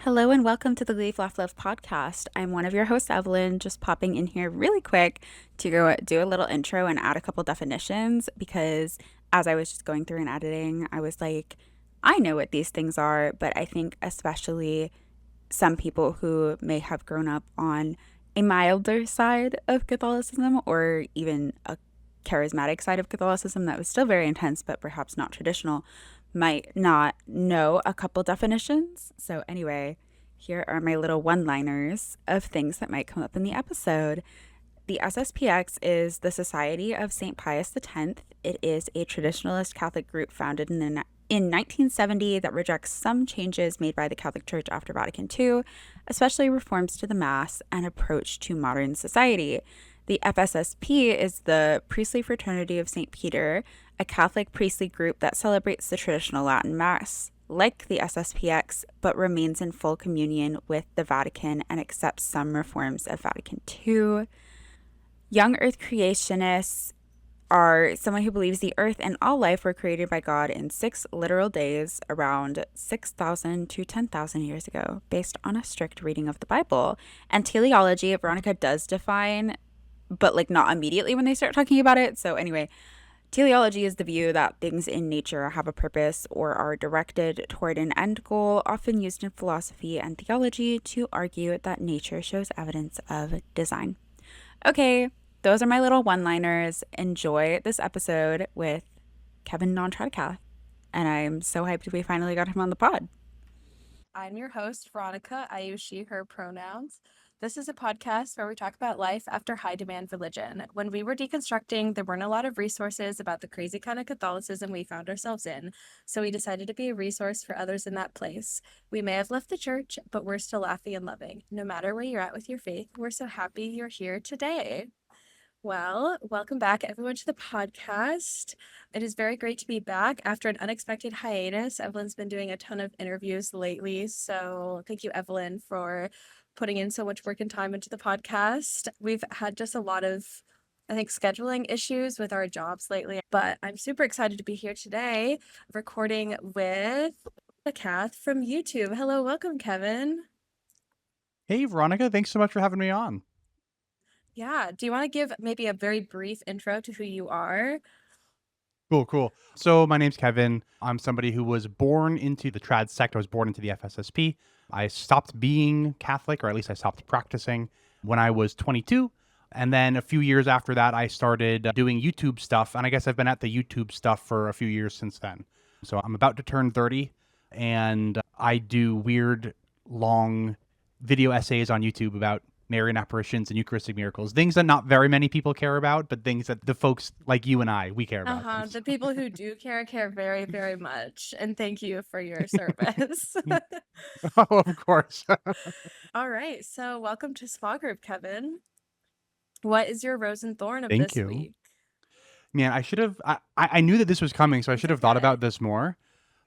Hello and welcome to the Leave Laugh Love podcast. I'm one of your hosts, Evelyn, just popping in here really quick to go do a little intro and add a couple definitions because as I was just going through and editing, I was like, I know what these things are, but I think especially some people who may have grown up on a milder side of Catholicism or even a charismatic side of Catholicism that was still very intense, but perhaps not traditional, might not know a couple definitions. So, anyway, here are my little one liners of things that might come up in the episode. The SSPX is the Society of St. Pius X. It is a traditionalist Catholic group founded in 1970 that rejects some changes made by the Catholic Church after Vatican II, especially reforms to the Mass and approach to modern society. The FSSP is the Priestly Fraternity of St. Peter, a Catholic priestly group that celebrates the traditional Latin Mass, like the SSPX, but remains in full communion with the Vatican and accepts some reforms of Vatican II. Young Earth creationists are someone who believes the earth and all life were created by God in 6 literal days around 6,000 to 10,000 years ago, based on a strict reading of the Bible. And teleology, Veronica does define, but like not immediately when they start talking about it. So anyway, teleology is the view that things in nature have a purpose or are directed toward an end goal, often used in philosophy and theology to argue that nature shows evidence of design. Okay, those are my little one-liners. Enjoy this episode with Kevin Non-Tradicath. And I'm so hyped we finally got him on the pod. I'm your host, Veronica. I use she, her pronouns. This is a podcast where we talk about life after high demand religion. When we were deconstructing, there weren't a lot of resources about the crazy kind of Catholicism we found ourselves in, so we decided to be a resource for others in that place. We may have left the church, but we're still laughing and loving. No matter where you're at with your faith, we're so happy you're here today. Well, welcome back, everyone, to the podcast. It is very great to be back after an unexpected hiatus. Evelyn's been doing a ton of interviews lately, so thank you, Evelyn, for putting in so much work and time into the podcast. We've had just a lot of, I think, scheduling issues with our jobs lately, but I'm super excited to be here today recording with Kath from YouTube. Hello, welcome, Kevin. Hey, Veronica, thanks so much for having me on. Yeah, do you want to give maybe a very brief intro to who you are? Cool. So my name's Kevin. I'm somebody who was born into the trad sect. I was born into the FSSP. I stopped being Catholic, or at least I stopped practicing when I was 22. And then a few years after that, I started doing YouTube stuff. And I guess I've been at the YouTube stuff for a few years since then. So I'm about to turn 30, and I do weird, long video essays on YouTube about Marian apparitions and Eucharistic miracles, things that not very many people care about, but things that the folks like you and we care about. The people who do care very, very much. And thank you for your service. Oh, of course. All right. So welcome to Spa Group, Kevin. What is your rose and thorn of Thank this you. week? Man, I should have, I knew that this was coming, so I should have thought Okay. about this more.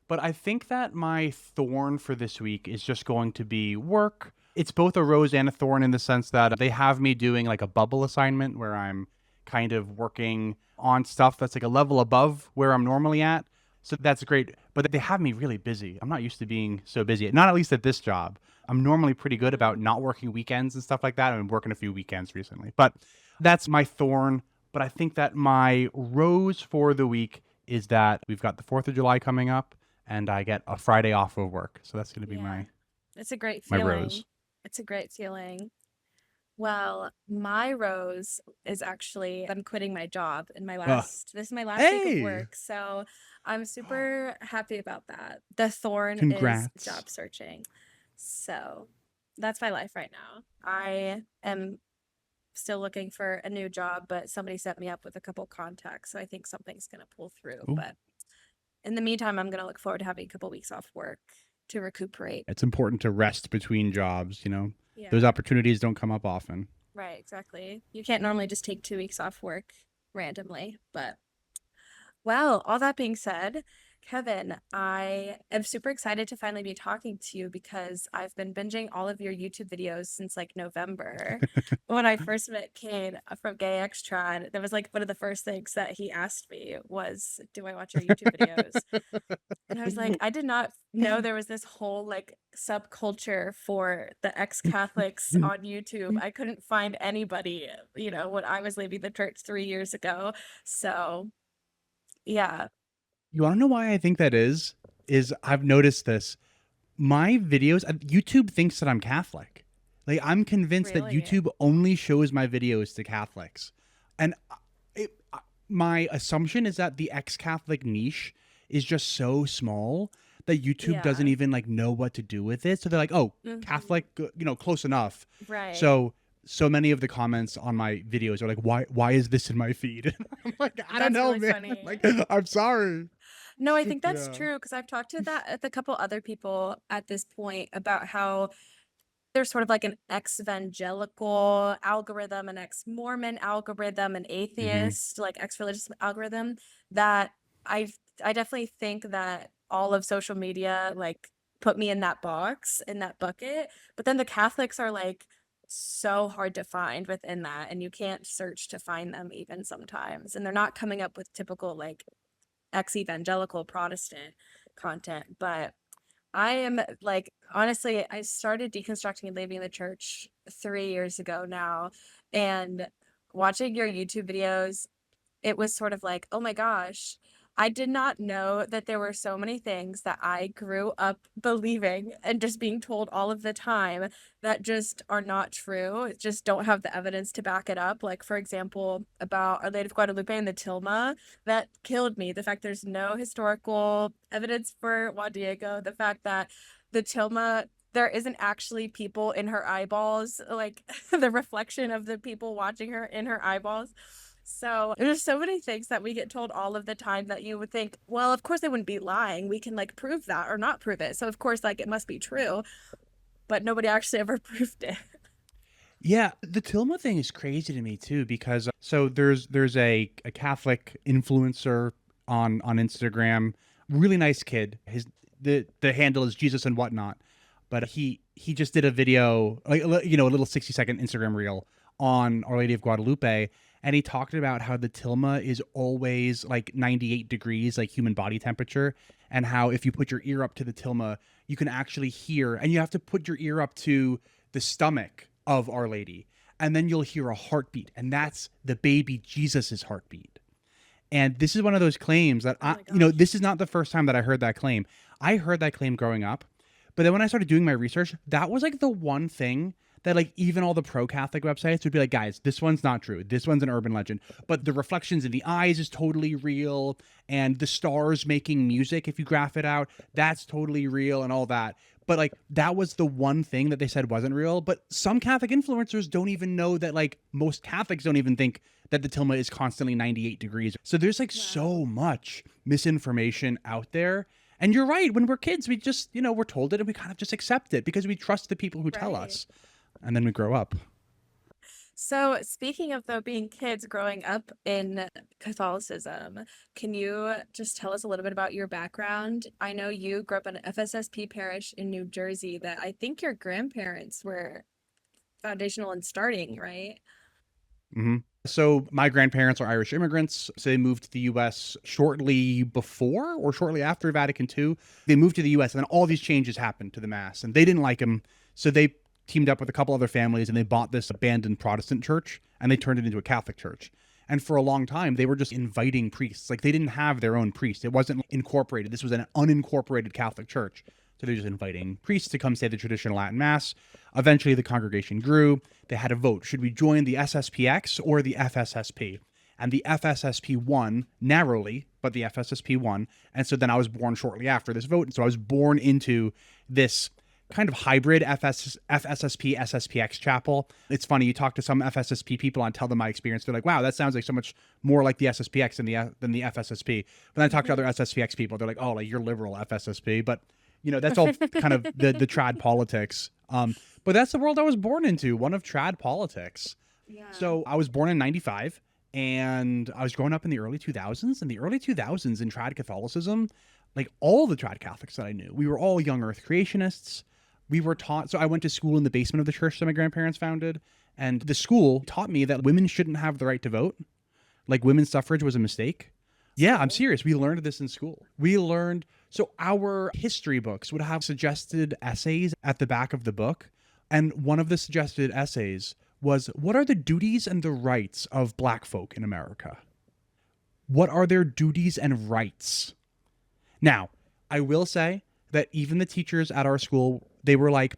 But I think that my thorn for this week is just going to be work. It's both a rose and a thorn in the sense that they have me doing like a bubble assignment where I'm kind of working on stuff that's like a level above where I'm normally at. So that's great. But they have me really busy. I'm not used to being so busy, not at least at this job. I'm normally pretty good about not working weekends and stuff like that. I've been working a few weekends recently. But that's my thorn. But I think that my rose for the week is that we've got the 4th of July coming up and I get a Friday off of work. So that's going to be Yeah. It's a great my feeling. rose. It's a great feeling. Well, my rose is actually I'm quitting my job in this is my last week of Hey! work. So I'm super happy about that. The thorn Congrats. is job searching. So that's my life right now. I am still looking for a new job, but somebody set me up with a couple contacts. So I think something's going to pull through. Ooh. But in the meantime, I'm going to look forward to having a couple weeks off work to recuperate. It's important to rest between jobs, you know? Yeah. Those opportunities don't come up often. Right, exactly. You can't normally just take 2 weeks off work randomly, but well, all that being said, Kevin, I am super excited to finally be talking to you because I've been binging all of your YouTube videos since like November. When I first met Kane from Gay X Trad, that was like one of the first things that he asked me was, "Do I watch your YouTube videos?" And I was like, I did not know there was this whole like subculture for the ex-Catholics on YouTube. I couldn't find anybody, when I was leaving the church 3 years ago. So, yeah, You want to know why I think that is? Is I've noticed this. My videos, YouTube thinks that I'm Catholic. Like, I'm convinced that really. YouTube only shows my videos to Catholics. And my assumption is that the ex-Catholic niche is just so small that YouTube doesn't Yeah. even like know what to do with it. So they're like, "Oh, Hmm. Catholic, close enough." Right. So many of the comments on my videos are like, "Why is this in my feed?" I'm like, "I don't That's know, really man. funny. Like, I'm sorry." No, I think that's Yeah. true because I've talked to that with a couple other people at this point about how there's sort of like an ex-evangelical algorithm, an ex-Mormon algorithm, an Hmm. atheist, like ex-religious algorithm that I I definitely think that all of social media like put me in that box, in that bucket. But then the Catholics are like so hard to find within that, and you can't search to find them even sometimes. And they're not coming up with typical like ex-evangelical Protestant content, but I am like, honestly, I started deconstructing and leaving the church 3 years ago now. And watching your YouTube videos, it was sort of like, oh my gosh, I did not know that there were so many things that I grew up believing and just being told all of the time that just are not true, just don't have the evidence to back it up. Like, for example, about Our Lady of Guadalupe and the Tilma, that killed me. The fact there's no historical evidence for Juan Diego, the fact that the Tilma there isn't actually people in her eyeballs, like the reflection of the people watching her in her eyeballs. So there's so many things that we get told all of the time that you would think, well, of course they wouldn't be lying. We can like prove that or not prove it. So of course, like it must be true, but nobody actually ever proved it. Yeah, the Tilma thing is crazy to me too because so there's a Catholic influencer on Instagram, really nice kid. The handle is Jesus and whatnot, but he just did a video like a little 60-second Instagram reel on Our Lady of Guadalupe, and he talked about how the Tilma is always like 98 degrees like human body temperature, and how if you put your ear up to the Tilma, you can actually hear, and you have to put your ear up to the stomach of Our Lady, and then you'll hear a heartbeat, and that's the baby Jesus's heartbeat. And this is one of those claims that Oh my gosh. this is not the first time that I heard that claim. I heard that claim growing up, but then when I started doing my research, that was like the one thing that like even all the pro-Catholic websites would be like, guys, this one's not true. This one's an urban legend. But the reflections in the eyes is totally real, and the stars making music, if you graph it out, that's totally real and all that. But like that was the one thing that they said wasn't real. But some Catholic influencers don't even know that, like most Catholics don't even think that the Tilma is constantly 98 degrees. So there's like Wow. so much misinformation out there. And you're right, when we're kids, we just, we're told it and we kind of just accept it because we trust the people who tell Right. us. And then we grow up. So, speaking of though being kids growing up in Catholicism, can you just tell us a little bit about your background? I know you grew up in an FSSP parish in New Jersey that I think your grandparents were foundational in starting, right? Hmm. So my grandparents are Irish immigrants. So they moved to the U.S. shortly before or shortly after Vatican II. They moved to the U.S. and then all these changes happened to the Mass, and they didn't like them. So they teamed up with a couple other families and they bought this abandoned Protestant church and they turned it into a Catholic church. And for a long time, they were just inviting priests. Like they didn't have their own priest. It wasn't incorporated. This was an unincorporated Catholic church. So they're just inviting priests to come say the traditional Latin Mass. Eventually, the congregation grew. They had a vote. Should we join the SSPX or the FSSP? And the FSSP won narrowly, but the FSSP won. And so then I was born shortly after this vote. And so I was born into this kind of hybrid FSSP SSPX chapel. It's funny, you talk to some FSSP people and tell them my experience. They're like, wow, that sounds like so much more like the SSPX than the FSSP. But then I talk to other Hmm. SSPX people. They're like, oh, like you're liberal FSSP. But that's all kind of the trad politics. But that's the world I was born into, one of trad politics. Yeah. So I was born in 95 and I was growing up in the early 2000s. In the early 2000s in trad Catholicism, like all the trad Catholics that I knew. We were all young earth creationists. We were taught, so I went to school in the basement of the church that my grandparents founded. And the school taught me that women shouldn't have the right to vote. Like women's suffrage was a mistake. Yeah, I'm School. serious. We learned this in school. We learned, so our history books would have suggested essays at the back of the book. And one of the suggested essays was, what are the duties and the rights of black folk in America? What are their duties and rights? Now, I will say that even the teachers at our school, they were like,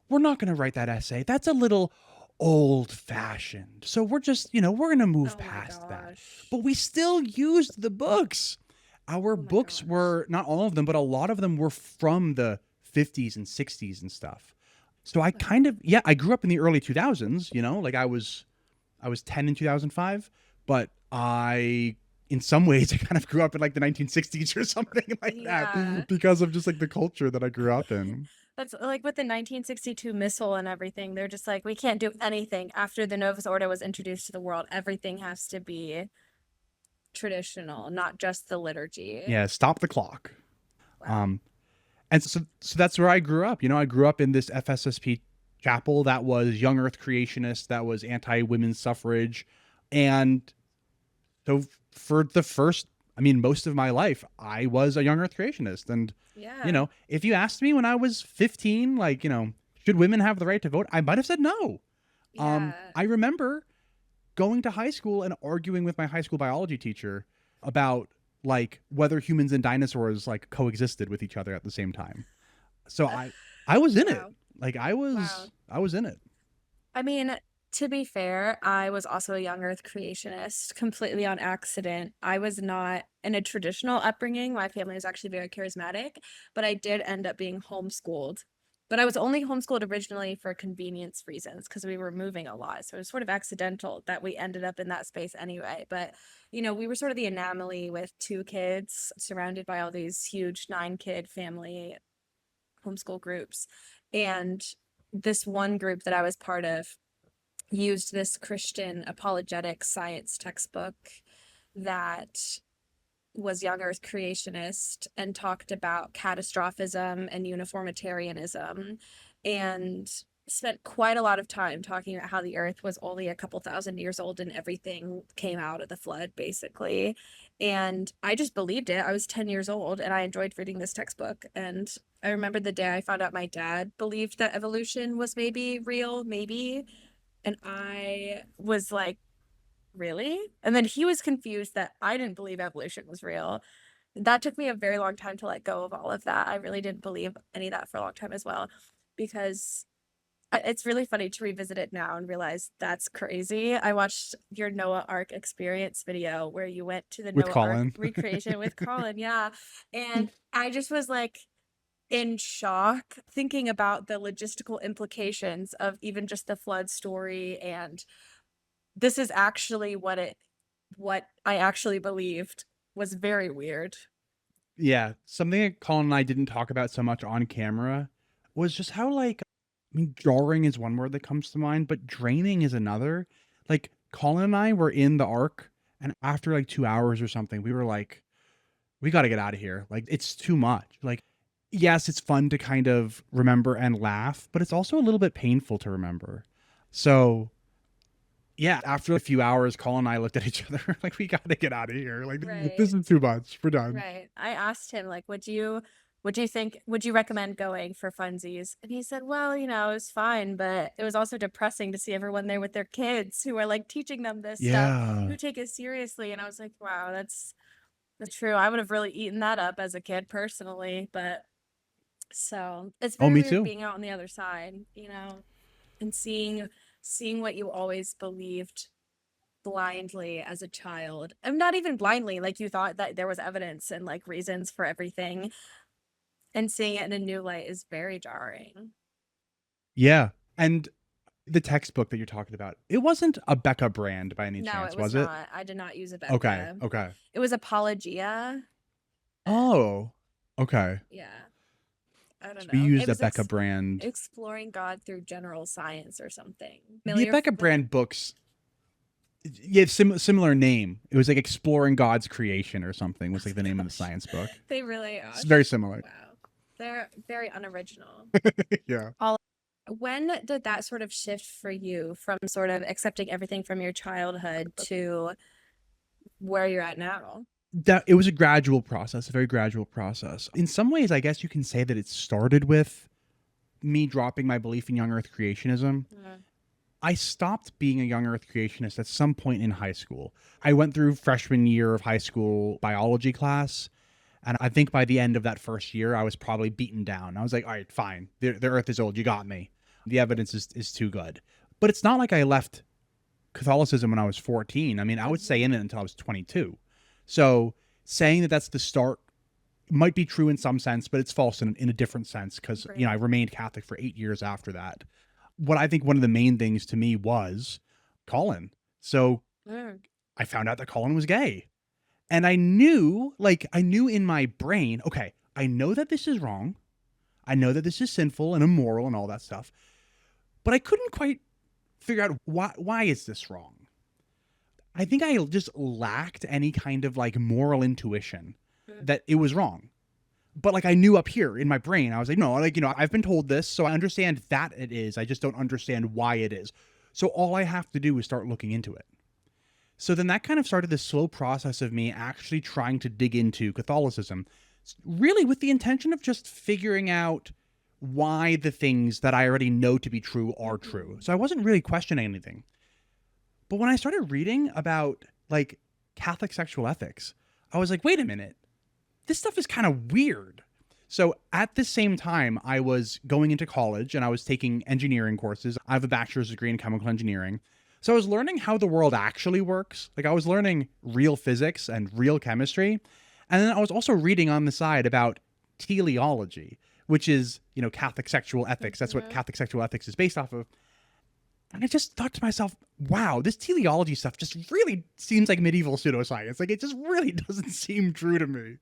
we're not going to write that essay. That's a little old fashioned. So we're just, we're going to move Oh my past that. gosh. But we still used the books. Our Oh my books gosh. were, not all of them, but a lot of them were from the 50s and 60s and stuff. So I kind of, yeah, I grew up in the early 2000s, like I was 10 in 2005, but in some ways, I kind of grew up in like the 1960s or something like Yeah. that because of just like the culture that I grew up in. That's like with the 1962 missile and everything. They're just like, we can't do anything after the Novus Ordo was introduced to the world. Everything has to be traditional, not just the liturgy. Yeah, stop the clock. Wow. And so that's where I grew up. I grew up in this FSSP chapel that was young earth creationist, that was anti-women's suffrage. And so for the first, most of my life, I was a young earth creationist. And, Yeah. if you asked me when I was 15, like, should women have the right to vote? I might have said no. Yeah. I remember going to high school and arguing with my high school biology teacher about like whether humans and dinosaurs like coexisted with each other at the same time. So I was in it. Wow. Like Wow. I was in it. I mean, to be fair, I was also a young earth creationist completely on accident. I was not in a traditional upbringing. My family was actually very charismatic, but I did end up being homeschooled. But I was only homeschooled originally for convenience reasons because we were moving a lot. So it was sort of accidental that we ended up in that space anyway. But, we were sort of the anomaly with 2 kids surrounded by all these huge 9-kid family homeschool groups. And this one group that I was part of used this Christian apologetic science textbook that was young earth creationist and talked about catastrophism and uniformitarianism and spent quite a lot of time talking about how the earth was only a couple thousand years old and everything came out of the flood basically. And I just believed it. I was 10 years old and I enjoyed reading this textbook. And I remember the day I found out my dad believed that evolution was maybe real, maybe. And I was like, really? And then he was confused that I didn't believe evolution was real. That took me a very long time to let go of all of that. I really didn't believe any of that for a long time as well, because it's really funny to revisit it now and realize that's crazy. I watched your Noah Ark experience video where you went to the With Noah Ark Colin. recreation with Colin. Yeah. And I just was like, in shock thinking about the logistical implications of even just the flood story, and this is actually what I actually believed was very weird. Yeah. Something that Colin and I didn't talk about so much on camera was just how like jarring is one word that comes to mind, but draining is another. Like Colin and I were in the arc and after like 2 hours or something, we were like, we got to get out of here. Like it's too much. Like, yes, it's fun to kind of remember and laugh, but it's also a little bit painful to remember. So yeah, after a few hours, Colin and I looked at each other like, we got to get out of here. Like Right. this is too much. We're done. Right. I asked him, like, would you recommend going for funsies? And he said, well, it was fine, but it was also depressing to see everyone there with their kids who are like teaching them this stuff, Yeah. who take it seriously. And I was like, wow, that's true. I would have really eaten that up as a kid personally, but so it's Oh, very me weird too. being out on the other side, and seeing what you always believed blindly as a child. And not even blindly, like you thought that there was evidence and like reasons for everything, and seeing it in a new light is very jarring. Yeah. And the textbook that you're talking about, it wasn't a Becca brand by any No, chance, it was was it? not. I did not use a Becca. Okay. Okay. It was Apologia. Oh, okay. Yeah. I don't So we know. used It a was Becca brand. exploring God through general science or something. The Familiar Becca with brand books. Yeah, similar name. It was like Exploring God's Creation or something was Oh like the my name of the gosh. science book. They really It's are. very similar. Wow. They're very unoriginal. Yeah. All When did that sort of shift for you from sort of accepting everything from your childhood to where you're at now? That it was a gradual process, a very gradual process. In some ways, I guess you can say that it started with me dropping my belief in young earth creationism. Mm. I stopped being a young earth creationist at some point in high school. I went through freshman year of high school biology class, and I think by the end of that first year, I was probably beaten down. I was like, all right, fine. The earth is old. You got me. The evidence is too good. But it's not like I left Catholicism when I was 14. I mean, I would stay in it until I was 22. So saying that that's the start might be true in some sense, but it's false in a different sense because, you know, I Right. remained Catholic for 8 years after that. What I think one of the main things to me was Colin. So Mm. I found out that Colin was gay. And I knew in my brain, okay, I know that this is wrong. I know that this is sinful and immoral and all that stuff. But I couldn't quite figure out why is this wrong? I think I just lacked any kind of like moral intuition Mm. that it was wrong. But like I knew up here in my brain, I was like, no, like, you know, I've been told this, so I understand that it is. I just don't understand why it is. So all I have to do is start looking into it. So then that kind of started this slow process of me actually trying to dig into Catholicism, really with the intention of just figuring out why the things that I already know to be true are true. So I wasn't really questioning anything. But when I started reading about like Catholic sexual ethics, I was like, wait a minute, this stuff is kind of weird. So at the same time, I was going into college and I was taking engineering courses. I have a bachelor's degree in chemical engineering. So I was learning how the world actually works. Like I was learning real physics and real chemistry. And then I was also reading on the side about teleology, which is, you know, Catholic sexual ethics. That's what Mhm. Catholic sexual ethics is based off of. And I just thought to myself, wow, this teleology stuff just really seems like medieval pseudoscience. Like it just really doesn't seem true to me.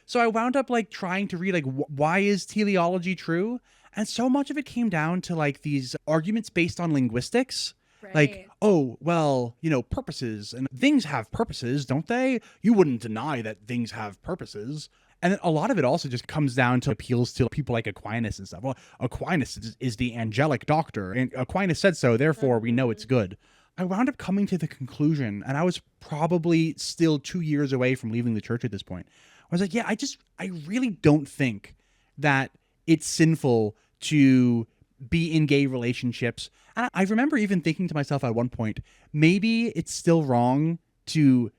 So I wound up like trying to read like why is teleology true? And so much of it came down to like these arguments based on linguistics. Like, Right. oh, well, you know, purposes and things have purposes, don't they? You wouldn't deny that things have purposes. And then a lot of it also just comes down to appeals to people like Aquinas and stuff. Well, Aquinas is the angelic doctor, and Aquinas said so, therefore we know it's Mhm. good. I wound up coming to the conclusion, and I was probably still 2 years away from leaving the church at this point. I was like, yeah, I really don't think that it's sinful to be in gay relationships. And I remember even thinking to myself at one point, maybe it's still wrong to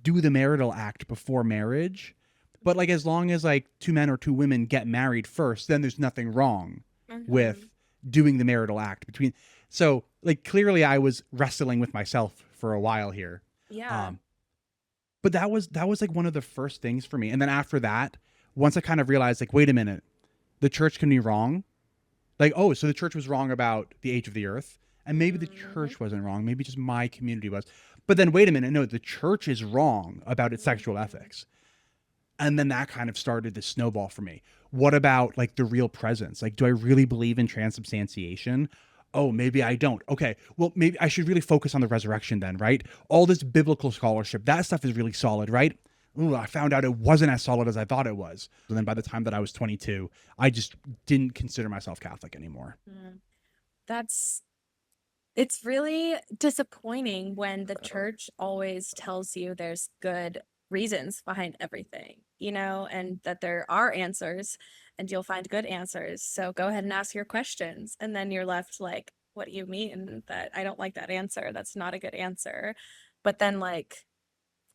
do the marital act before marriage. But like as long as like two men or two women get married first, then there's nothing wrong with Mhm. doing the marital act between. So like clearly I was wrestling with myself for a while here. Yeah. Um, but that was like one of the first things for me. And then after that, once I kind of realized like, wait a minute, the church can be wrong. Like, oh, so the church was wrong about the age of the earth. And maybe the Mhm. church wasn't wrong. Maybe just my community was. But then wait a minute, no, the church is wrong about its sexual Mhm. ethics. And then that kind of started the snowball for me. What about like the real presence? Like, do I really believe in transubstantiation? Oh, maybe I don't. Okay, well, maybe I should really focus on the resurrection then, right? All this biblical scholarship, that stuff is really solid, right? Ooh, I found out it wasn't as solid as I thought it was. And then by the time that I was 22, I just didn't consider myself Catholic anymore. Mm. That's It's really disappointing when the church always tells you there's good reasons behind everything, and that there are answers and you'll find good answers. So go ahead and ask your questions. And then you're left like, what do you mean that I don't like that answer? That's not a good answer. But then, like,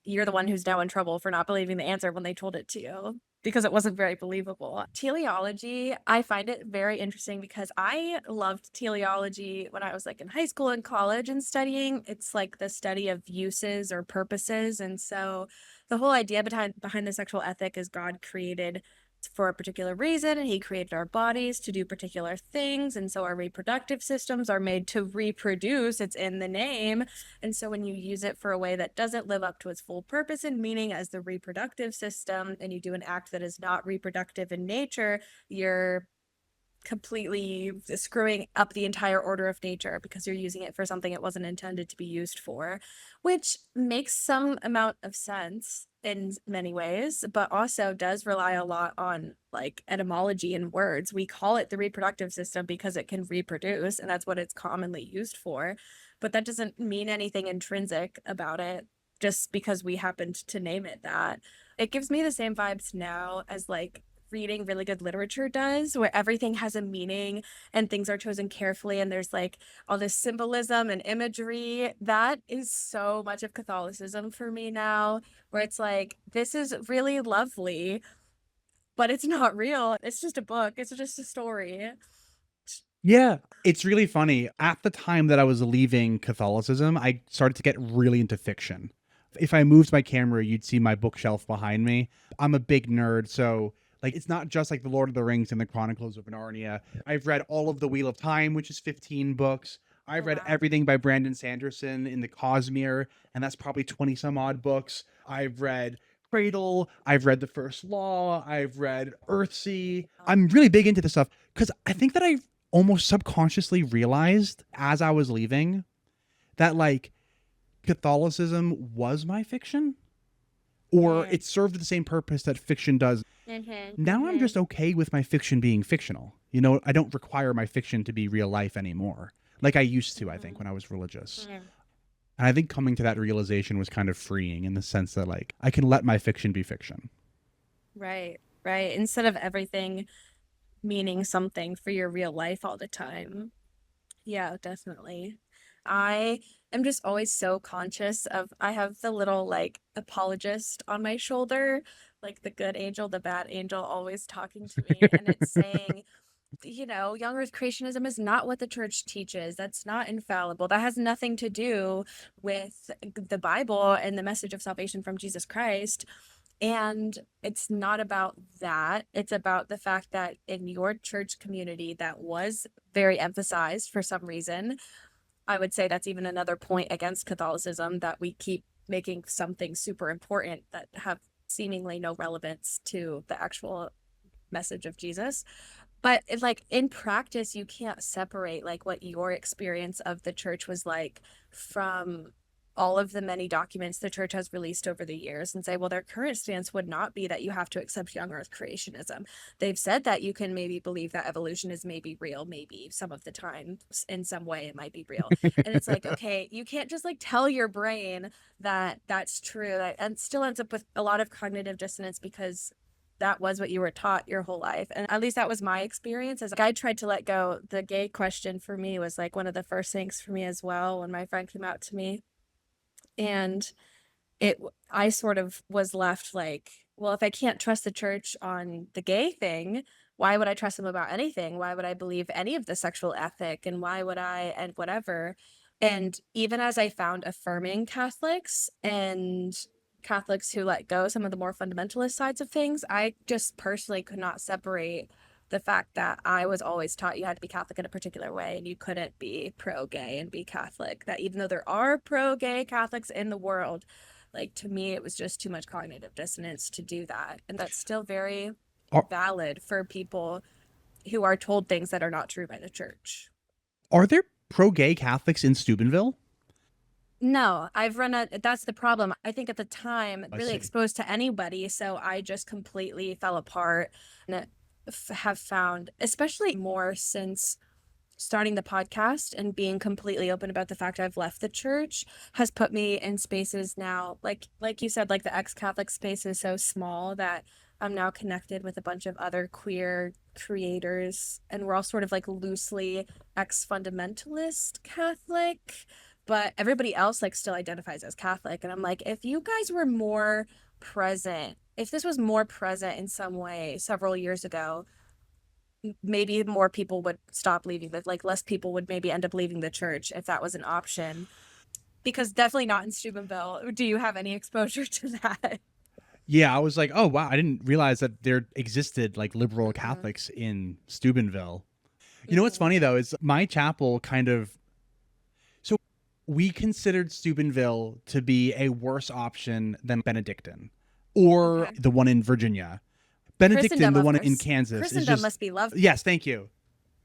you're the one who's now in trouble for not believing the answer when they told it to you because it wasn't very believable. Teleology, I find it very interesting because I loved teleology when I was like in high school and college and studying. It's like the study of uses or purposes. And so the whole idea behind the sexual ethic is God created for a particular reason, and he created our bodies to do particular things, and so our reproductive systems are made to reproduce. It's in the name. And so when you use it for a way that doesn't live up to its full purpose and meaning as the reproductive system, and you do an act that is not reproductive in nature, you're completely screwing up the entire order of nature because you're using it for something it wasn't intended to be used for, which makes some amount of sense in many ways, but also does rely a lot on like etymology and words. We call it the reproductive system because it can reproduce, and that's what it's commonly used for. But that doesn't mean anything intrinsic about it just because we happened to name it that. It gives me the same vibes now as like reading really good literature does, where everything has a meaning and things are chosen carefully and there's like all this symbolism and imagery. That is so much of Catholicism for me now, where it's like, this is really lovely, but it's not real. It's just a book, it's just a story. Yeah, it's really funny. At the time that I was leaving Catholicism, I started to get really into fiction. If I moved my camera, you'd see my bookshelf behind me. I'm a big nerd, so like it's not just like The Lord of the Rings and the Chronicles of Narnia. I've read all of The Wheel of Time, which is 15 books. I've Oh, read wow. everything by Brandon Sanderson in the Cosmere, and that's probably 20 some odd books. I've read Cradle, I've read The First Law, I've read Earthsea. I'm really big into this stuff because I think that I almost subconsciously realized as I was leaving that like Catholicism was my fiction, or Mm. it served the same purpose that fiction does. Now I'm just okay with my fiction being fictional. You know, I don't require my fiction to be real life anymore, like I used to, I think, when I was religious. Mm. And I think coming to that realization was kind of freeing in the sense that like I can let my fiction be fiction. Right, right. Instead of everything meaning something for your real life all the time. Yeah, definitely. I am just always so conscious of, I have the little like apologist on my shoulder, like the good angel, the bad angel always talking to me. And it's saying, young earth creationism is not what the church teaches. That's not infallible. That has nothing to do with the Bible and the message of salvation from Jesus Christ. And it's not about that. It's about the fact that in your church community, that was very emphasized for some reason. I would say that's even another point against Catholicism, that we keep making something super important that have seemingly no relevance to the actual message of Jesus. But like in practice, you can't separate like what your experience of the church was like from all of the many documents the church has released over the years and say, well, their current stance would not be that you have to accept young earth creationism. They've said that you can maybe believe that evolution is maybe real, maybe some of the time in some way it might be real. And it's like, okay, you can't just like tell your brain that that's true, that, and still ends up with a lot of cognitive dissonance because that was what you were taught your whole life. And at least that was my experience. As I tried to let go, the gay question for me was like one of the first things for me as well when my friend came out to me. And I sort of was left like, well, if I can't trust the church on the gay thing, why would I trust them about anything? Why would I believe any of the sexual ethic? And why would I, and whatever. And even as I found affirming Catholics and Catholics who let go some of the more fundamentalist sides of things, I just personally could not separate the fact that I was always taught you had to be Catholic in a particular way and you couldn't be pro-gay and be Catholic. That even though there are pro-gay Catholics in the world, like to me, it was just too much cognitive dissonance to do that. And that's still very Are, valid for people who are told things that are not true by the church. are there pro gay Catholics in Steubenville? No, that's the problem. I think at the time, I really see. exposed to anybody. So I just completely fell apart and have found, especially more since starting the podcast and being completely open about the fact I've left the church, has put me in spaces now, like you said, like the ex-Catholic space is so small that I'm now connected with a bunch of other queer creators, and we're all sort of like loosely ex-fundamentalist Catholic, but everybody else like still identifies as Catholic. And I'm like, if you guys were more present, if this was more present in some way several years ago, maybe more people would stop leaving, but like less people would maybe end up leaving the church if that was an option. Because definitely not in Steubenville. Do you have any exposure to that? Yeah, I was like, oh wow, I didn't realize that there existed like liberal Mm-hmm. Catholics in Steubenville. You know what's Mm-hmm. funny though is my chapel kind of, so we considered Steubenville to be a worse option than Benedictine or Okay. the one in Virginia. Benedictine, Christendom, the of one in course. Kansas, is Christendom just, must be lovely. yes, thank you.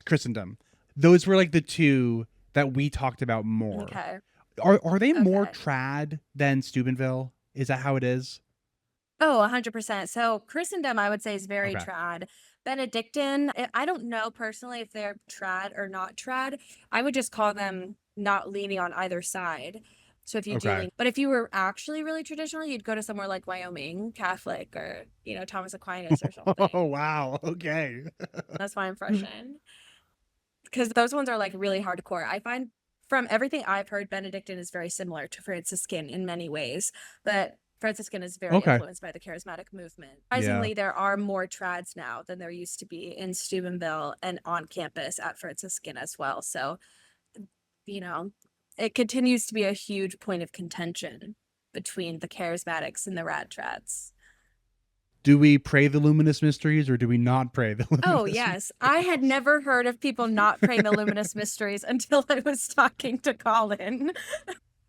Christendom. Those were like the two that we talked about more. Okay. Are they more Okay. trad than Steubenville? Is that how it is? Oh, 100%. So Christendom, I would say, is very Okay. trad. Benedictine, I don't know personally if they're trad or not trad. I would just call them not leaning on either side. So if you do Okay. lean, but if you were actually really traditional, you'd go to somewhere like Wyoming Catholic or, Thomas Aquinas or Oh, something. wow. Okay. That's my impression. Because those ones are like really hardcore. I find from everything I've heard, Benedictine is very similar to Franciscan in many ways, but Franciscan is very Okay. influenced by the charismatic movement. Yeah. Surprisingly, there are more trads now than there used to be in Steubenville and on campus at Franciscan as well. So, you know, it continues to be a huge point of contention between the charismatics and the rad trads. Do we pray the luminous mysteries or do we not pray the luminous Oh, yes. I had never heard of people not praying the luminous mysteries until I was talking to Colin.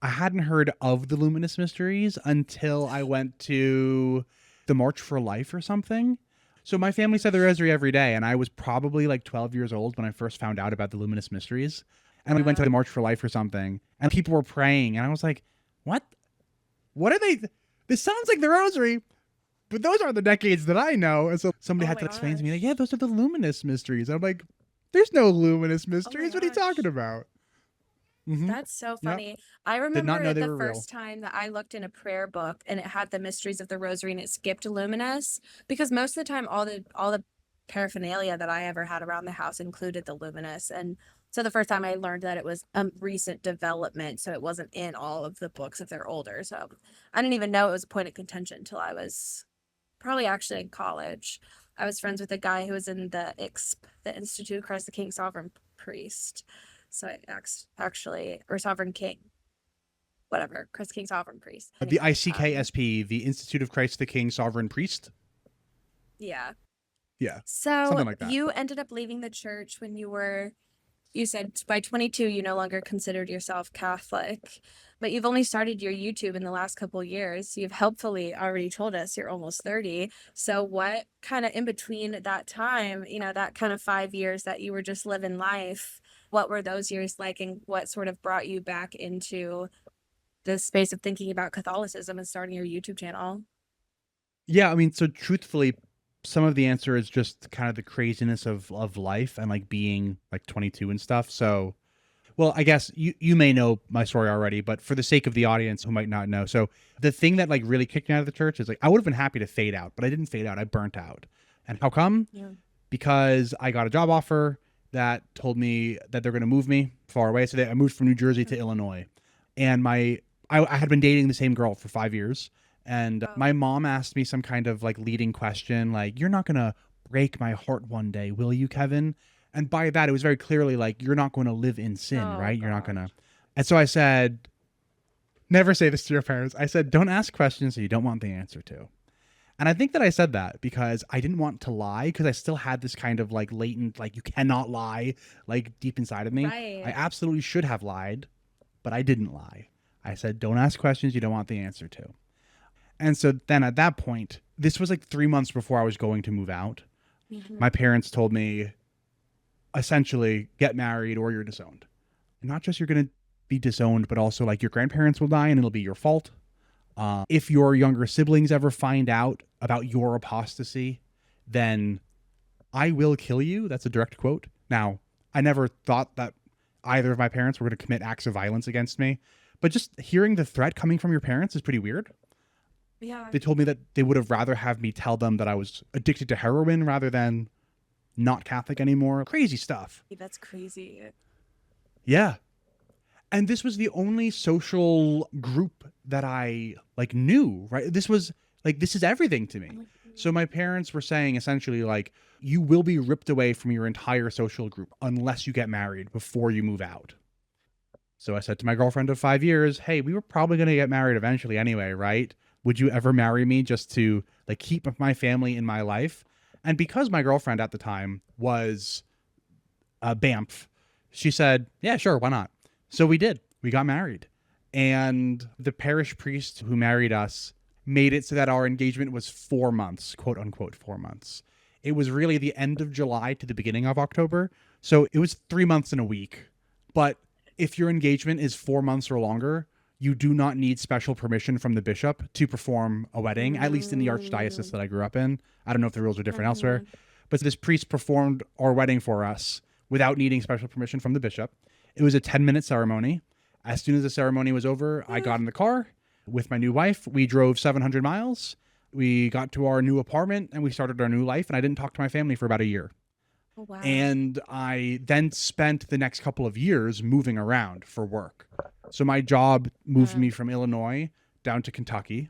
I hadn't heard of the luminous mysteries until I went to the March for Life or something. So my family said the rosary every day, and I was probably like 12 years old when I first found out about the luminous mysteries. And we went to the March for Life or something, and people were praying, and I was like, what? What are they? This sounds like the rosary, but those are the decades that I know. And so somebody Oh had my to explain to me, like, gosh. yeah, those are the luminous mysteries. And I'm like, there's no luminous Oh my mysteries. What are you talking gosh. about? Mm-hmm. That's so Yep. funny. I Did not remember know they the were real. first time that I looked in a prayer book and it had the mysteries of the rosary and it skipped luminous because most of the time all the paraphernalia that I ever had around the house included the luminous. And so the first time I learned that it was a recent development, so it wasn't in all of the books if they're older. So I didn't even know it was a point of contention until I was probably actually in college. I was friends with a guy who was in the IXP, the Institute of Christ the King Sovereign Priest. So actually, or Sovereign King, whatever, Christ King Sovereign Priest. The Anyway, ICKSP, the Institute of Christ the King Sovereign Priest. yeah. Yeah, So something like that. you ended up leaving the church when you said by 22 you no longer considered yourself Catholic, but you've only started your YouTube in the last couple years. You've helpfully already told us you're almost 30. So what kind of in between that time, that kind of 5 years that you were just living life, what were those years like and what sort of brought you back into the space of thinking about Catholicism and starting your YouTube channel? Yeah, I mean, so truthfully, some of the answer is just kind of the craziness of life and like being like 22 and stuff. So, well, I guess you may know my story already, but for the sake of the audience who might not know. So, the thing that like really kicked me out of the church is like I would have been happy to fade out, but I didn't fade out. I burnt out. And how come? Yeah. Because I got a job offer that told me that they're going to move me far away. So I moved from New Jersey to Illinois, and I had been dating the same girl for 5 years, and Oh, my mom asked me some kind of like leading question, like, "You're not gonna break my heart one day, will you, Kevin?" And by that, it was very clearly like, "You're not going to live in sin, oh right? You're not gosh. gonna." And so I said, "Never say this to your parents." I said, "Don't ask questions that you don't want the answer to." And I think that I said that because I didn't want to lie, because I still had this kind of like latent, like, you cannot lie, like deep inside of me. I Right. absolutely should have lied, but I didn't lie. I said, don't ask questions you don't want the answer to. And so then at that point, this was like 3 months before I was going to move out. Mhm. My parents told me essentially, get married or you're disowned. And not just you're going to be disowned, but also like your grandparents will die and it'll be your fault. If your younger siblings ever find out about your apostasy, then I will kill you. That's a direct quote. Now, I never thought that either of my parents were going to commit acts of violence against me, but just hearing the threat coming from your parents is pretty weird. Yeah. They told me that they would have rather have me tell them that I was addicted to heroin rather than not Catholic anymore. Crazy stuff. That's crazy. Yeah. And this was the only social group that I like knew, right? This was like, this is everything to me. So my parents were saying essentially like, you will be ripped away from your entire social group unless you get married before you move out. So I said to my girlfriend of 5 years, hey, we were probably going to get married eventually anyway, right? Would you ever marry me just to like keep my family in my life? And because my girlfriend at the time was Banff, she said, yeah, sure, why not? So we did. We got married. And the parish priest who married us made it so that our engagement was 4 months, quote unquote, 4 months. It was really the end of July to the beginning of October. So it was 3 months and a week. But if your engagement is 4 months or longer, you do not need special permission from the bishop to perform a wedding, at least in the archdiocese Mm, that I grew up in. I don't know if the rules are different elsewhere. mm-hmm. But this priest performed our wedding for us without needing special permission from the bishop. It was a 10-minute ceremony. As soon as the ceremony was over, I got in the car with my new wife. We drove 700 miles. We got to our new apartment and we started our new life. And I didn't talk to my family for about a year. Oh, wow. And I then spent the next couple of years moving around for work. So my job moved Mm, me from Illinois down to Kentucky,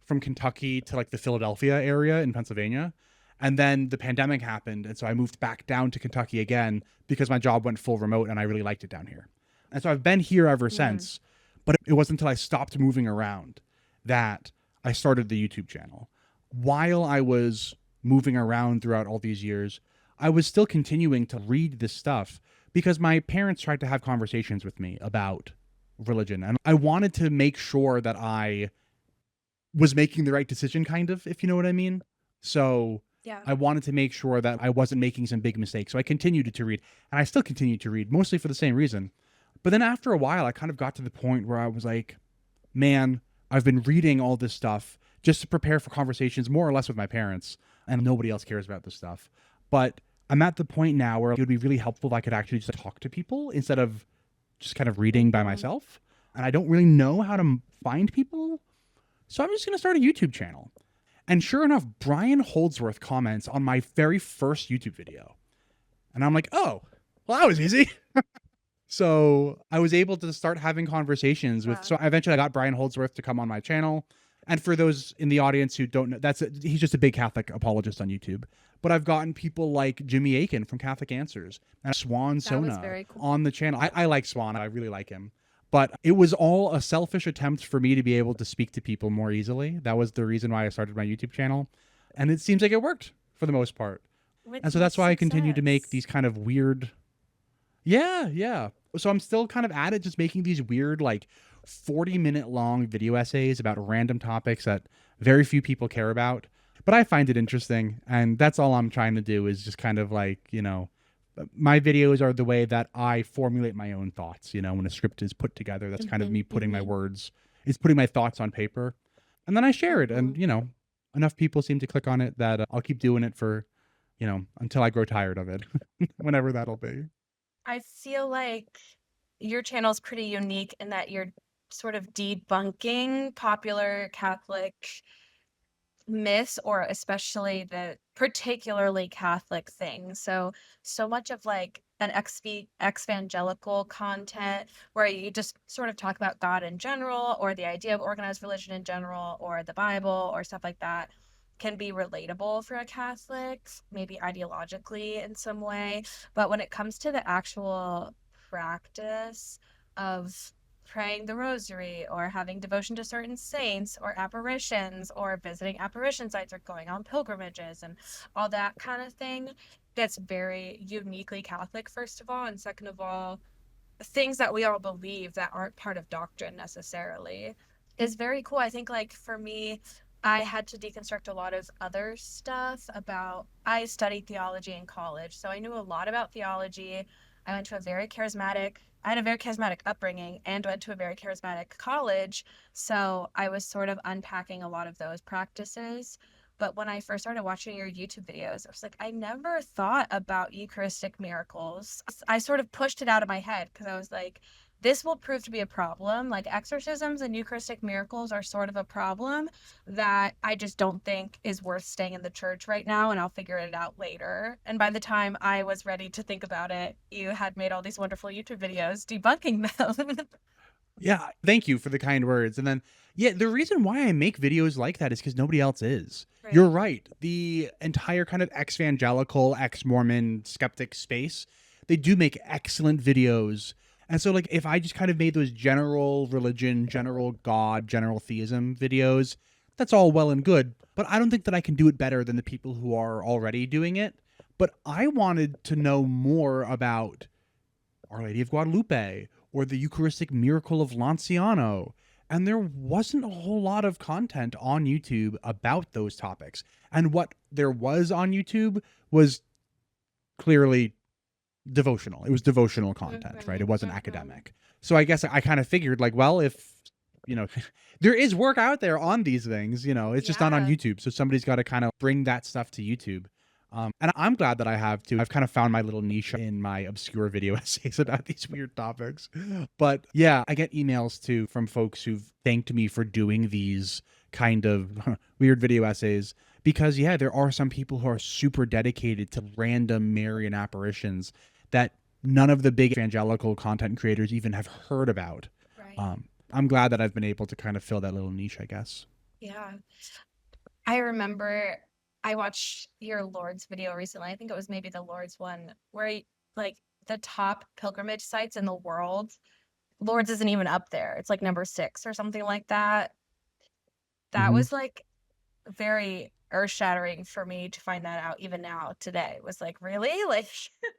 from Kentucky to like the Philadelphia area in Pennsylvania. And then the pandemic happened. And so I moved back down to Kentucky again because my job went full remote and I really liked it down here. And so I've been here ever mm, since. But it wasn't until I stopped moving around that I started the YouTube channel. While I was moving around throughout all these years, I was still continuing to read this stuff because my parents tried to have conversations with me about religion. And I wanted to make sure that I was making the right decision, kind of, if you know what I mean. So yeah. I wanted to make sure that I wasn't making some big mistakes. So I continued to read, and I still continue to read, mostly for the same reason. But then after a while, I kind of got to the point where I was like, man, I've been reading all this stuff just to prepare for conversations more or less with my parents, and nobody else cares about this stuff. But I'm at the point now where it would be really helpful if I could actually just talk to people instead of just kind of reading by Mm-hmm. myself. And I don't really know how to find people. So I'm just going to start a YouTube channel. And sure enough, Brian Holdsworth comments on my very first YouTube video. And I'm like, oh, well, that was easy. So I was able to start having conversations with. Wow. So eventually, I got Brian Holdsworth to come on my channel. And for those in the audience who don't know, he's just a big Catholic apologist on YouTube. But I've gotten people like Jimmy Akin from Catholic Answers and Swan That was Sona very cool. on the channel. I like Swan. I really like him. But it was all a selfish attempt for me to be able to speak to people more easily. That was the reason why I started my YouTube channel. And it seems like it worked for the most part. With And so much that's why I continue to make success. these kind of weird. Yeah, yeah. So I'm still kind of at it, just making these weird, like 40-minute long video essays about random topics that very few people care about. But I find it interesting. And that's all I'm trying to do is just kind of like, my videos are the way that I formulate my own thoughts. When a script is put together, that's kind of Mm-hmm. me putting my Mm-hmm. words, it's putting my thoughts on paper. And then I share it. Mm-hmm. And, enough people seem to click on it that I'll keep doing it for, until I grow tired of it, whenever that'll be. I feel like your channel is pretty unique in that you're sort of debunking popular Catholic myths, or especially the particularly Catholic things. So much of like an evangelical content where you just sort of talk about God in general, or the idea of organized religion in general, or the Bible, or stuff like that, can be relatable for a Catholic, maybe ideologically in some way. But when it comes to the actual practice of praying the rosary or having devotion to certain saints or apparitions or visiting apparition sites or going on pilgrimages and all that kind of thing, that's very uniquely Catholic, first of all, and second of all, things that we all believe that aren't part of doctrine necessarily, is very cool. I think, like, for me, I had to deconstruct a lot of other stuff about, I studied theology in college, so I knew a lot about theology. I had a very charismatic upbringing and went to a very charismatic college, so I was sort of unpacking a lot of those practices. But when I first started watching your YouTube videos, I was like, I never thought about Eucharistic miracles. I sort of pushed it out of my head because I was like, this will prove to be a problem. Like, exorcisms and Eucharistic miracles are sort of a problem that I just don't think is worth staying in the church right now, and I'll figure it out later. And by the time I was ready to think about it, you had made all these wonderful YouTube videos debunking them. Yeah, thank you for the kind words. And then, yeah, the reason why I make videos like that is because nobody else is. You're Right. right. The entire kind of ex-evangelical, ex-Mormon skeptic space, they do make excellent videos. And so, like, if I just kind of made those general religion, general God, general theism videos, that's all well and good. But I don't think that I can do it better than the people who are already doing it. But I wanted to know more about Our Lady of Guadalupe or the Eucharistic miracle of Lanciano. And there wasn't a whole lot of content on YouTube about those topics. And what there was on YouTube was clearly devotional. It was devotional content, right? It wasn't Mm-hmm. academic. So I guess I kind of figured like, well, if, you know, there is work out there on these things, it's just not on Yeah. YouTube. So somebody's got to kind of bring that stuff to YouTube. And I'm glad that I have too. I've kind of found my little niche in my obscure video essays about these weird topics. But yeah, I get emails too from folks who've thanked me for doing these kind of weird video essays because, yeah, there are some people who are super dedicated to random Marian apparitions that none of the big evangelical content creators even have heard about. Right. I'm glad that I've been able to kind of fill that little niche, I guess. Yeah. I remember I watched your Lourdes video recently. I think it was maybe the Lourdes one where like the top pilgrimage sites in the world. Lourdes isn't even up there. It's like number 6 or something like that. That Mm-hmm. was like very earth-shattering for me to find that out even now today. It was like, really? Like,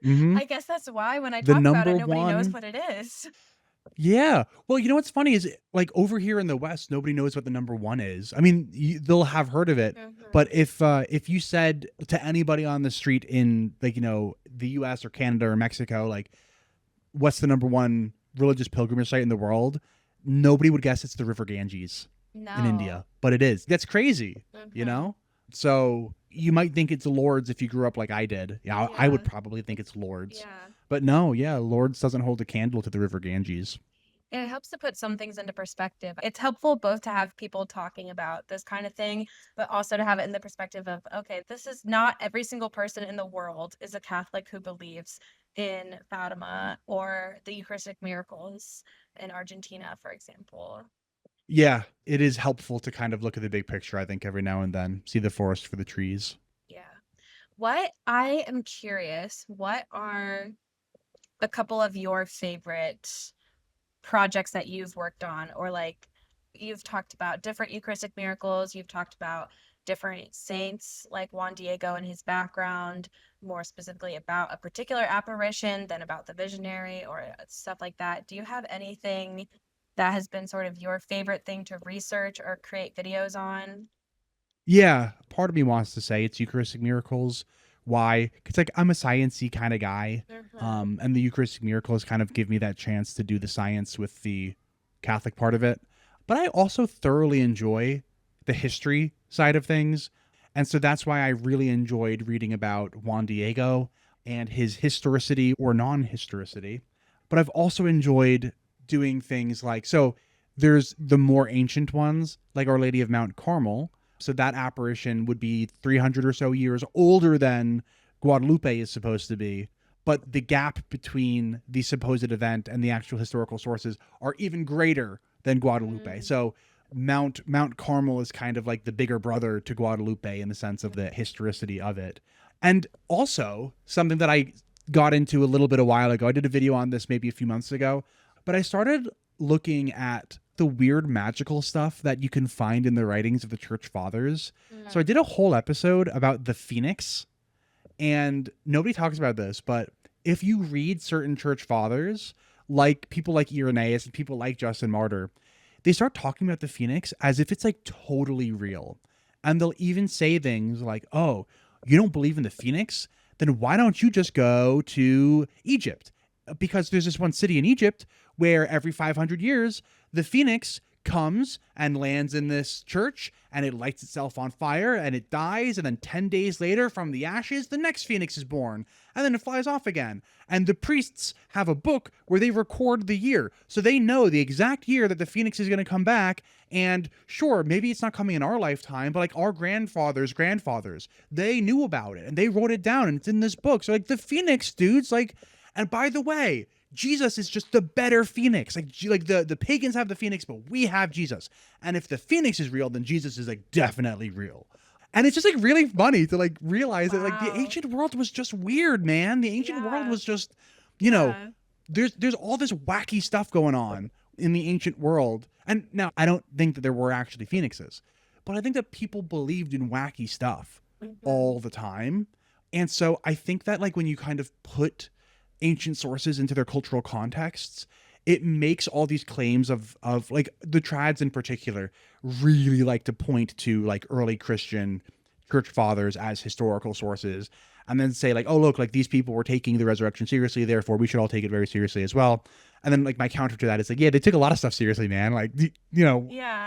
Mm-hmm. I guess that's why when I The talk about it, number nobody knows one. what it is. Yeah. Well, you know what's funny is like over here in the West, nobody knows what the number one is. I mean, they'll have heard of it, but if you said to anybody on the street in like the U.S. or Canada or Mexico, like what's the number one religious pilgrimage site in the world, nobody would guess it's the River Ganges in No. India, but it is. That's crazy, Mhm. So you might think it's Lourdes if you grew up like I did. Yeah, I would Yeah. probably think it's Lourdes. Yeah. But no, yeah, Lourdes doesn't hold a candle to the River Ganges. It helps to put some things into perspective. It's helpful both to have people talking about this kind of thing, but also to have it in the perspective of, okay, this is not every single person in the world is a Catholic who believes in Fatima or the Eucharistic miracles in Argentina, for example. Yeah, it is helpful to kind of look at the big picture, I think, every now and then. See the forest for the trees. Yeah. I am curious, what are a couple of your favorite projects that you've worked on, or like you've talked about different Eucharistic miracles, you've talked about different saints like Juan Diego and his background, more specifically about a particular apparition than about the visionary or stuff like that. Do you have anything that has been sort of your favorite thing to research or create videos on? Yeah, part of me wants to say it's Eucharistic miracles. Why? Because like I'm a sciencey kind of guy, and the Eucharistic miracles kind of give me that chance to do the science with the Catholic part of it. But I also thoroughly enjoy the history side of things, and so that's why I really enjoyed reading about Juan Diego and his historicity or non-historicity. But I've also enjoyed doing things like there's the more ancient ones, like Our Lady of Mount Carmel. So that apparition would be 300 or so years older than Guadalupe is supposed to be. But the gap between the supposed event and the actual historical sources are even greater than Guadalupe. So Mount Carmel is kind of like the bigger brother to Guadalupe in the sense of the historicity of it. And also something that I got into a little bit a while ago. I did a video on this maybe a few months ago, but I started looking at the weird magical stuff that you can find in the writings of the church fathers. So I did a whole episode about the phoenix, and nobody talks about this, but if you read certain church fathers, like people like Irenaeus and people like Justin Martyr, they start talking about the phoenix as if it's like totally real. And they'll even say things like, oh, you don't believe in the phoenix? Then why don't you just go to Egypt? Because there's this one city in Egypt where every 500 years, the phoenix comes and lands in this church and it lights itself on fire and it dies. And then 10 days later, from the ashes, the next phoenix is born. And then it flies off again. And the priests have a book where they record the year. So they know the exact year that the phoenix is going to come back. And sure, maybe it's not coming in our lifetime, but like our grandfathers, they knew about it and they wrote it down and it's in this book. So like the phoenix, dudes, like, and by the way, Jesus is just the better phoenix. Like the pagans have the phoenix, but we have Jesus. And if the phoenix is real, then Jesus is like definitely real. And it's just like really funny to like realize that like the Wow. ancient world was just weird, man. The ancient world Yeah. was just, Yeah. there's all this wacky stuff going on in the ancient world. And now I don't think that there were actually phoenixes, but I think that people believed in wacky stuff all the time. And so I think that like when you kind of put ancient sources into their cultural contexts, it makes all these claims of like the trads in particular really like to point to like early Christian church fathers as historical sources. and then say like, oh, look, like these people were taking the resurrection seriously, therefore we should all take it very seriously as well. And then like my counter to that is like, yeah, they took a lot of stuff seriously, man. Like, Yeah,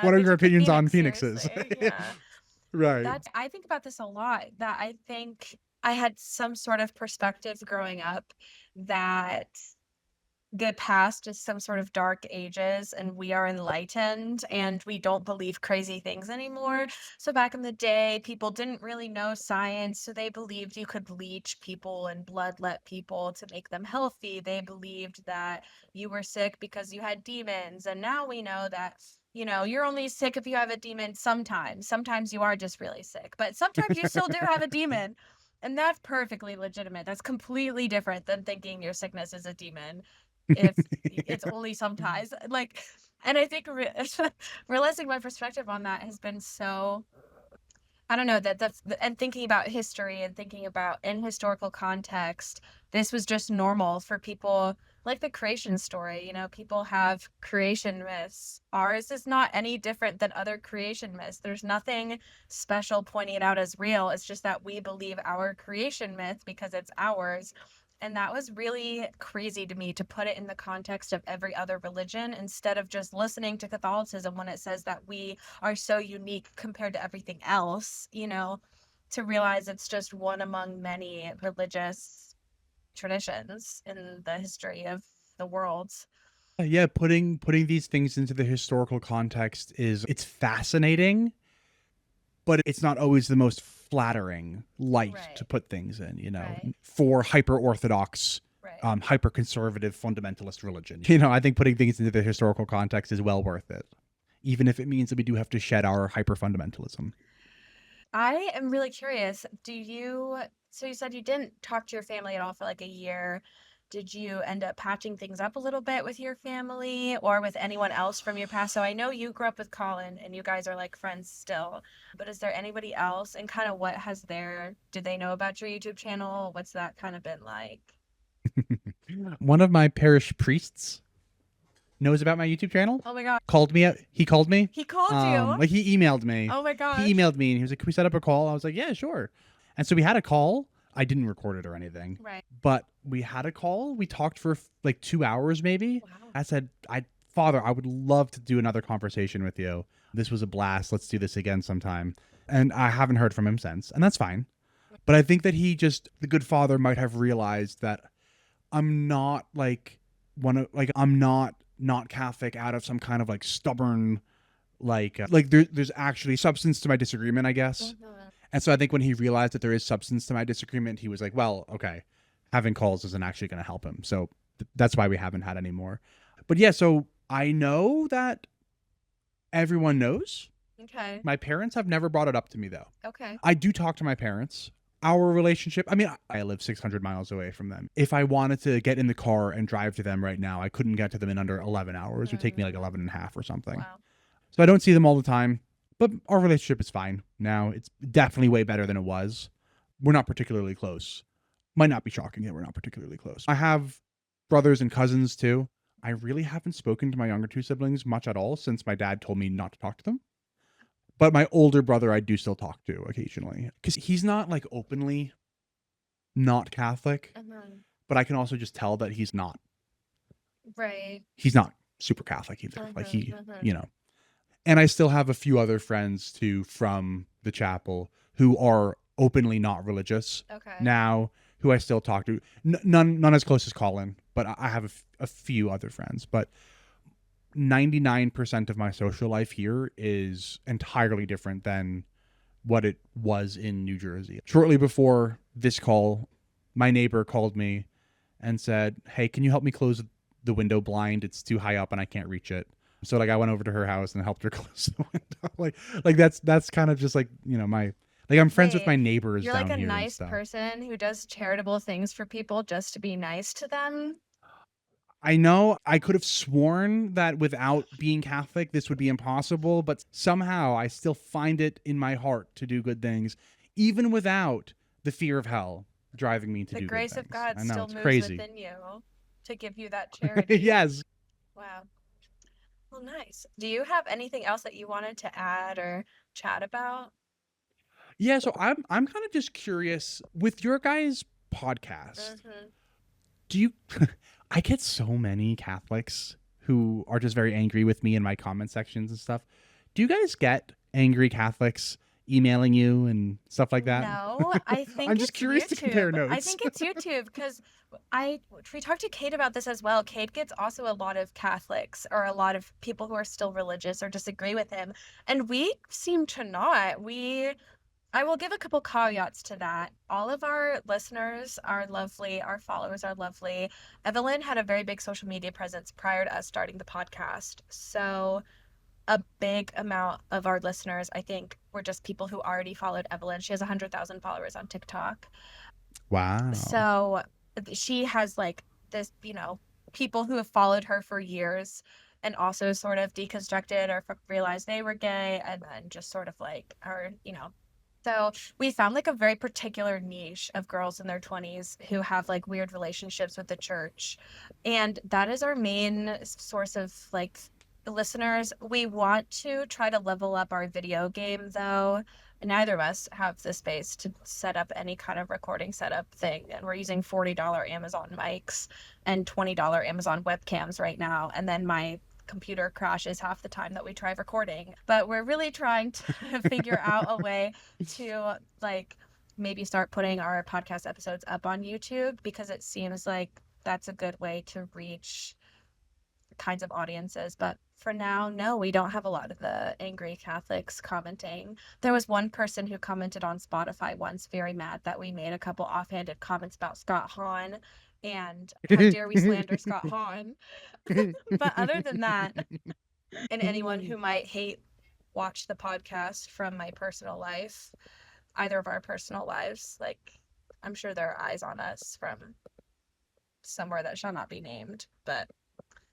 what are they your took the opinions on phoenix phoenixes? seriously. Yeah. Right. That's I think about this a lot, that I think I had some sort of perspective growing up that the past is some sort of dark ages and we are enlightened and we don't believe crazy things anymore. So back in the day, people didn't really know science, so they believed you could leech people and bloodlet people to make them healthy. They believed that you were sick because you had demons. And now we know that, you're only sick if you have a demon sometimes. Sometimes you are just really sick, but sometimes you still do have a demon. And that's perfectly legitimate. That's completely different than thinking your sickness is a demon if it's only sometimes. Like, and I think realizing my perspective on that has been so, I don't know, and thinking about history and thinking about in historical context, this was just normal for people, like the creation story. People have creation myths. Ours is not any different than other creation myths. There's nothing special pointing it out as real. It's just that we believe our creation myth because it's ours. And that was really crazy to me, to put it in the context of every other religion instead of just listening to Catholicism when it says that we are so unique compared to everything else, to realize it's just one among many religious traditions in the history of the world. Yeah, putting these things into the historical context it's fascinating, but it's not always the most flattering light to Right. put things in, Right. for hyper orthodox, Right. hyper conservative fundamentalist religion. I think putting things into the historical context is well worth it, even if it means that we do have to shed our hyper fundamentalism. I am really curious. So you said you didn't talk to your family at all for like a year. Did you end up patching things up a little bit with your family or with anyone else from your past? So I know you grew up with Colin and you guys are like friends still, but is there anybody else, and kind of did they know about your YouTube channel? What's that kind of been like? One of my parish priests knows about my YouTube channel. Oh my God. Called me. He called me. He called you. Like he emailed me. Oh my He gosh. emailed me and he was like, "Can we set up a call?" I was like, "Yeah, sure." And so we had a call. I didn't record it or anything, Right. but we had a call. We talked for like 2 hours, maybe. Wow. I said, Father, I would love to do another conversation with you. This was a blast. Let's do this again sometime." And I haven't heard from him since, and that's fine. But I think that the good father might have realized that I'm not like I'm not Catholic out of some kind of like stubborn there's actually substance to my disagreement, I guess. Mhm. And so I think when he realized that there is substance to my disagreement, he was like, well, okay, having calls isn't actually going to help him. So that's why we haven't had any more. But yeah, so I know that everyone knows. Okay. My parents have never brought it up to me though. Okay. I do talk to my parents. Our relationship, I mean, I live 600 miles away from them. If I wanted to get in the car and drive to them right now, I couldn't get to them in under 11 hours. It would take me like 11 and a half or something. Wow. So I don't see them all the time, but our relationship is fine now. It's definitely way better than it was. We're not particularly close. Might not be shocking that we're not particularly close. I have brothers and cousins too. I really haven't spoken to my younger two siblings much at all since my dad told me not to talk to them. But my older brother, I do still talk to occasionally because he's not like openly not Catholic, Mhm. but I can also just tell that he's not. Right. He's not super Catholic either. Like Mhm. And I still have a few other friends too from the chapel who are openly not religious Okay. now, who I still talk to. None as close as Colin, but I have a few other friends. But 99% of my social life here is entirely different than what it was in New Jersey. Shortly before this call, my neighbor called me and said, "Hey, can you help me close the window blind? It's too high up and I can't reach it." So like I went over to her house and helped her close the window. Like that's kind of just like, I'm friends with Wait, my neighbors you're down like a here and nice stuff. person who does charitable things for people just to be nice to them? I know I could have sworn that without being Catholic, this would be impossible, but somehow I still find it in my heart to do good things, even without the fear of hell driving me to The do good grace of things. God I know, still it's moves crazy. within you to give you that charity. Yes. Wow. Well, nice. Do you have anything else that you wanted to add or chat about? Yeah, so I'm kind of just curious with your guys' podcast. Mhm. Do you I get so many Catholics who are just very angry with me in my comment sections and stuff. Do you guys get angry Catholics emailing you and stuff like that? No, I I'm think just it's curious to compare YouTube. I notes. think it's YouTube because we talked to Kate about this as well. Kate gets also a lot of Catholics or a lot of people who are still religious or disagree with him, and we seem to not. I will give a couple caveats to that. All of our listeners are lovely, our followers are lovely. Evelyn had a very big social media presence prior to us starting the podcast. So a big amount of our listeners, I think, were just people who already followed Evelyn. She has 100,000 followers on TikTok. Wow. So she has like this, people who have followed her for years and also sort of deconstructed or realized they were gay and then just sort of like are. So we found like a very particular niche of girls in their 20s who have like weird relationships with the church. And that is our main source of like listeners. We want to try to level up our video game though. Neither of us have the space to set up any kind of recording setup thing. And we're using $40 Amazon mics and $20 Amazon webcams right now. And then my computer crashes half the time that we try recording. But we're really trying to figure out a way to like maybe start putting our podcast episodes up on YouTube because it seems like that's a good way to reach kinds of audiences. But for now, no, we don't have a lot of the angry Catholics commenting. There was one person who commented on Spotify once, very mad that we made a couple offhanded comments about Scott Hahn and how dare we slander Scott Hahn. But other than that, and anyone who might watch the podcast from my personal life, either of our personal lives, like I'm sure there are eyes on us from somewhere that shall not be named. But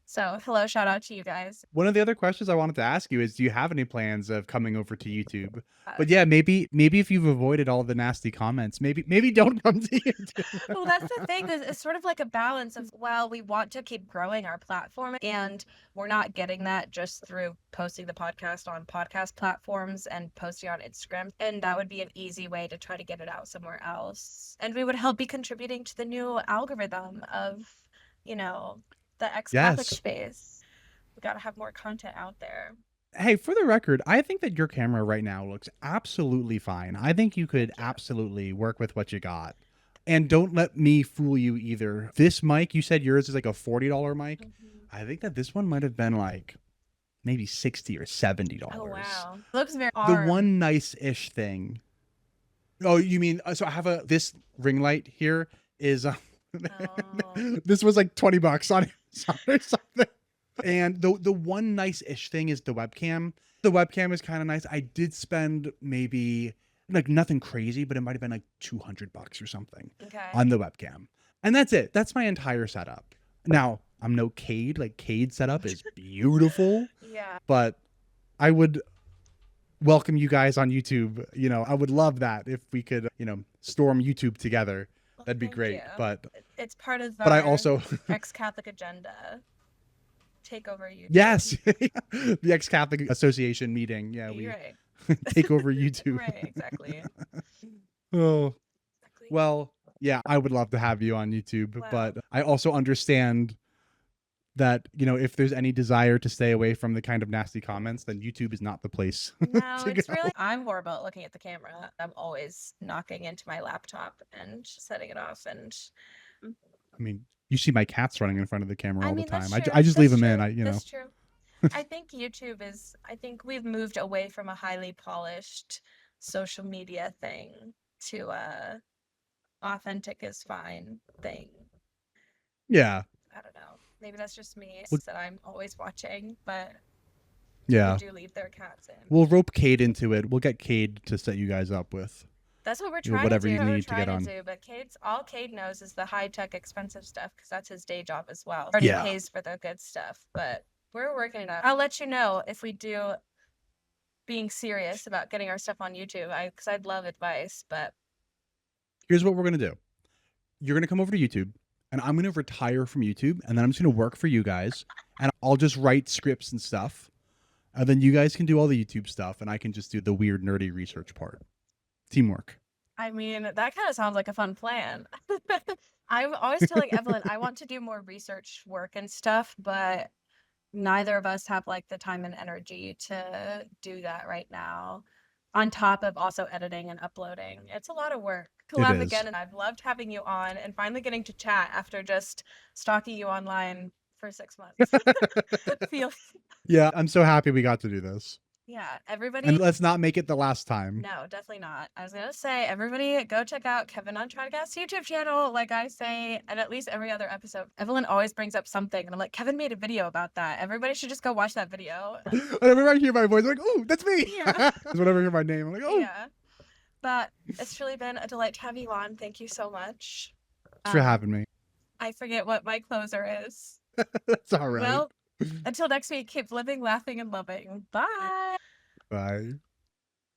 so hello, shout out to you guys. One of the other questions I wanted to ask you is, do you have any plans of coming over to YouTube? Uh, But yeah, maybe if you've avoided all the nasty comments, maybe don't come to YouTube. Well, that's the thing. It's sort of like a balance of, well, we want to keep growing our platform, and we're not getting that just through posting the podcast on podcast platforms and posting on Instagram. And that would be an easy way to try to get it out somewhere else. And we would help be contributing to the new algorithm of, the ex-Catholic Yes. space. We got to have more content out there. Hey, for the record, I think that your camera right now looks absolutely fine. I think you could absolutely work with what you got. And don't let me fool you either. This mic, you said yours is like a $40 mic. Mm-hmm. I think that this one might have been like maybe $60 or $70. Oh, wow. Looks very The one nice-ish thing. Oh, you mean, so I have this ring light here is, this was like $20 on Amazon or something. And the one nice-ish thing is the webcam. The webcam is kind of nice. I did spend maybe like nothing crazy, but it might have been like $200 or something on the webcam. And that's it. That's my entire setup. Now, I'm no Cade. Like Cade's setup is beautiful. Yeah. But I would welcome you guys on YouTube. I would love that if we could, storm YouTube together. That'd be great. You. But it's part of I also ex-Catholic agenda. Take over YouTube. Yes. The ex-Catholic Association meeting. Yeah, we right. take over YouTube. Right, exactly. Oh. Well, yeah, I would love to have you on YouTube, Wow. but I also understand that, if there's any desire to stay away from the kind of nasty comments, then YouTube is not the place. No, to it's go. really, I'm horrible at looking at the camera. I'm always knocking into my laptop and setting it off. And I mean, you see my cats running in front of the camera all the time. That's true. I just leave them That's in. That's true. I think I think we've moved away from a highly polished social media thing to authentic is fine thing. Yeah. I don't know. Maybe that's just me Well, that I'm always watching, but yeah. they do leave their cats in. We'll rope Cade into it. We'll get Cade to set you guys up with. That's what we're trying whatever to do. you need to get on. But all Cade knows is the high-tech expensive stuff because that's his day job as well. Already pays for the good stuff, but we're working it out. I'll let you know if we do being serious about getting our stuff on YouTube because I'd love advice, but here's what we're going to do. You're going to come over to YouTube and I'm going to retire from YouTube and then I'm just going to work for you guys and I'll just write scripts and stuff. And then you guys can do all the YouTube stuff and I can just do the weird nerdy research part. Teamwork. I mean, that kind of sounds like a fun plan. I'm always telling Evelyn I want to do more research work and stuff, but neither of us have like the time and energy to do that right now. On top of also editing and uploading. It's a lot of work. It Collab is. again, and I've loved having you on and finally getting to chat after just stalking you online for 6 months. Feel Yeah, I'm so happy we got to do this. Yeah, And everybody. let's not make it the last time. No, definitely not. I was gonna say, everybody go check out Kevin on Tradcast's YouTube channel, like I say, and at least every other episode. Evelyn always brings up something, and I'm like, Kevin made a video about that. Everybody should just go watch that video. Whenever I hear my voice, I'm like, oh, that's me. Yeah. Whenever I hear my name, I'm like, oh. Yeah. But it's really been a delight to have you on. Thank you so much. Thanks for having me. I forget what my closer is. That's all right. Well, until next week, keep living, laughing, and loving. Bye. Bye.